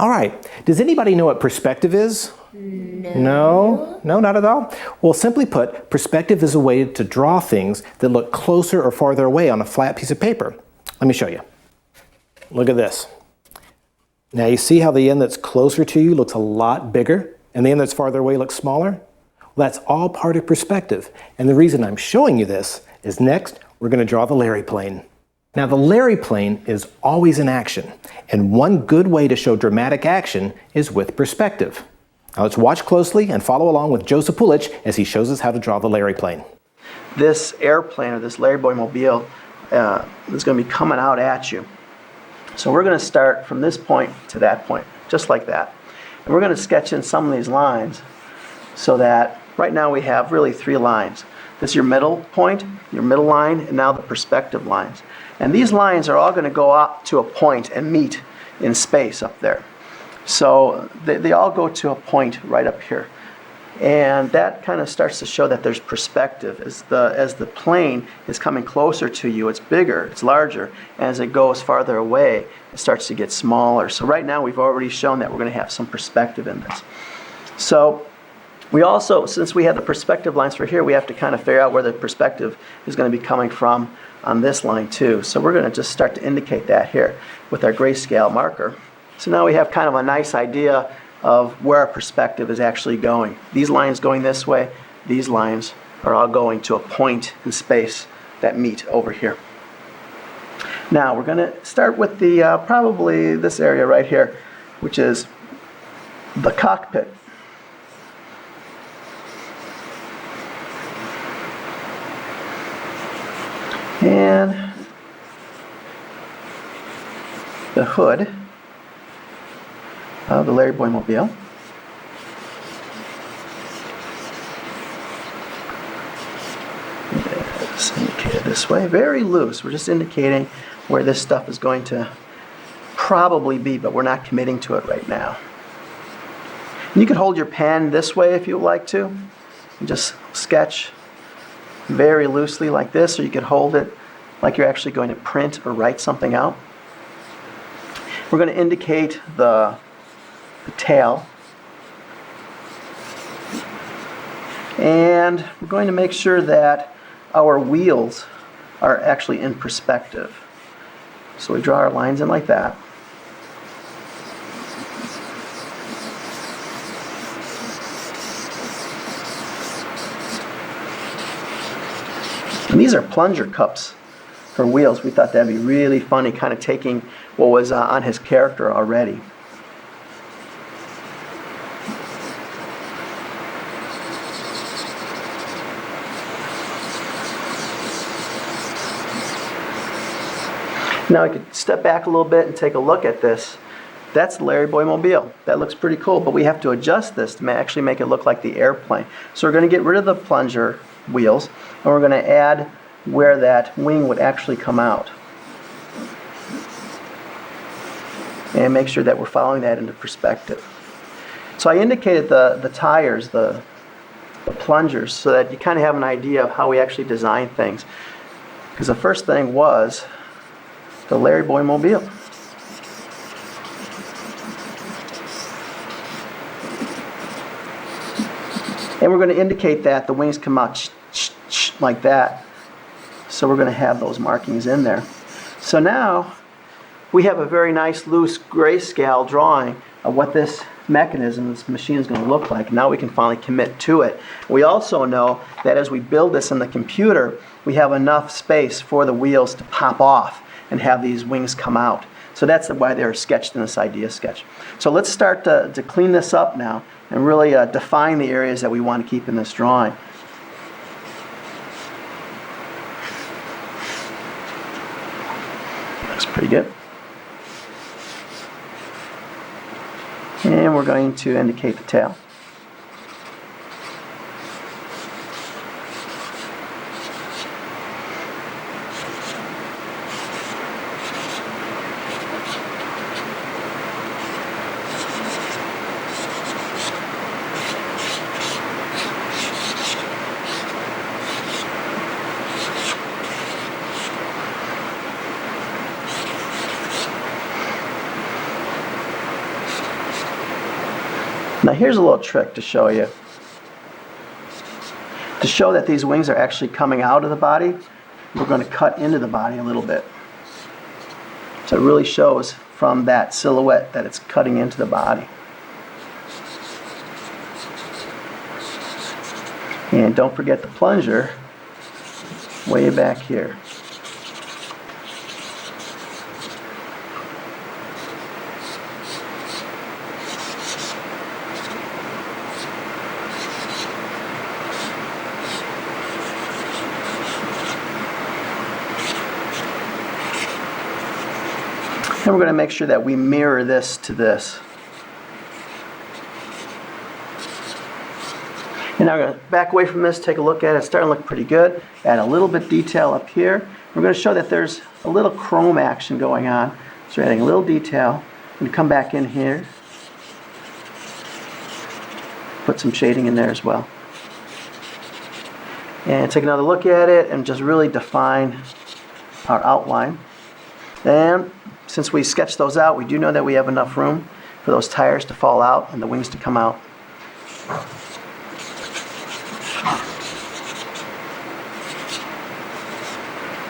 All right, does anybody know what perspective is? No, not at all. Well, simply put, perspective is a way to draw things that look closer or farther away on a flat piece of paper. Let me show you. Look at this. Now you see how the end that's closer to you looks a lot bigger and the end that's farther away looks smaller? Well, that's all part of perspective. And the reason I'm showing you this is next we're going to draw the Larry plane. Now the Larry plane is always in action, and one good way to show dramatic action is with perspective. Now let's watch closely and follow along with Joseph Pulich as he shows us how to draw the Larry plane. This airplane, or this Larry Boy Mobile, is going to be coming out at you. So we're going to start from this point to that point, just like that. And we're going to sketch in some of these lines so that right now we have really 3 lines. This is your middle point, your middle line, and now the perspective lines. And these lines are all going to go up to a point and meet in space up there. So they all go to a point right up here. And that kind of starts to show that there's perspective. As the plane is coming closer to you, it's bigger, it's larger. As it goes farther away, it starts to get smaller. So right now we've already shown that we're going to have some perspective in this. So we also, since we have the perspective lines for here, we have to kind of figure out where the perspective is going to be coming from on this line too. So we're going to just start to indicate that here with our grayscale marker. So now we have kind of a nice idea of where our perspective is actually going. These lines going this way, these lines are all going to a point in space that meet over here. Now we're going to start with the probably this area right here, which is the cockpit. And the hood of the Larry Boy Mobile. It's indicated this way, very loose. We're just indicating where this stuff is going to probably be, but we're not committing to it right now. And you can hold your pen this way if you would like to, and just sketch very loosely like this, or you could hold it like you're actually going to print or write something out. We're going to indicate the tail, and we're going to make sure that our wheels are actually in perspective. So we draw our lines in like that. And these are plunger cups for wheels. We thought that'd be really funny, kind of taking what was on his character already. Now I could step back a little bit and take a look at this. That's the Larry Boy Mobile. That looks pretty cool, but we have to adjust this to actually make it look like the airplane. So we're going to get rid of the plunger wheels, and we're going to add where that wing would actually come out. And make sure that we're following that into perspective. So I indicated the tires, the plungers, so that you kind of have an idea of how we actually design things. Because the first thing was the Larry Boy Mobile. And we're going to indicate that the wings come out like that. So we're going to have those markings in there. So now we have a very nice loose grayscale drawing of what this mechanism, this machine is going to look like. Now we can finally commit to it. We also know that as we build this in the computer, we have enough space for the wheels to pop off and have these wings come out. So that's why they're sketched in this idea sketch. So let's start to clean this up now and really define the areas that we want to keep in this drawing. Looks pretty good. And we're going to indicate the tail. Now here's a little trick to show you. To show that these wings are actually coming out of the body, we're going to cut into the body a little bit. So it really shows from that silhouette that it's cutting into the body. And don't forget the plunger way back here. And we're going to make sure that we mirror this to this. And now we're going to back away from this, take a look at it. It's starting to look pretty good. Add a little bit detail up here. We're going to show that there's a little chrome action going on. So we're adding a little detail. I'm going to come back in here. Put some shading in there as well. And take another look at it and just really define our outline. And since we sketched those out, we do know that we have enough room for those tires to fall out and the wings to come out.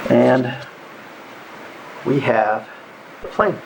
And we have the plane.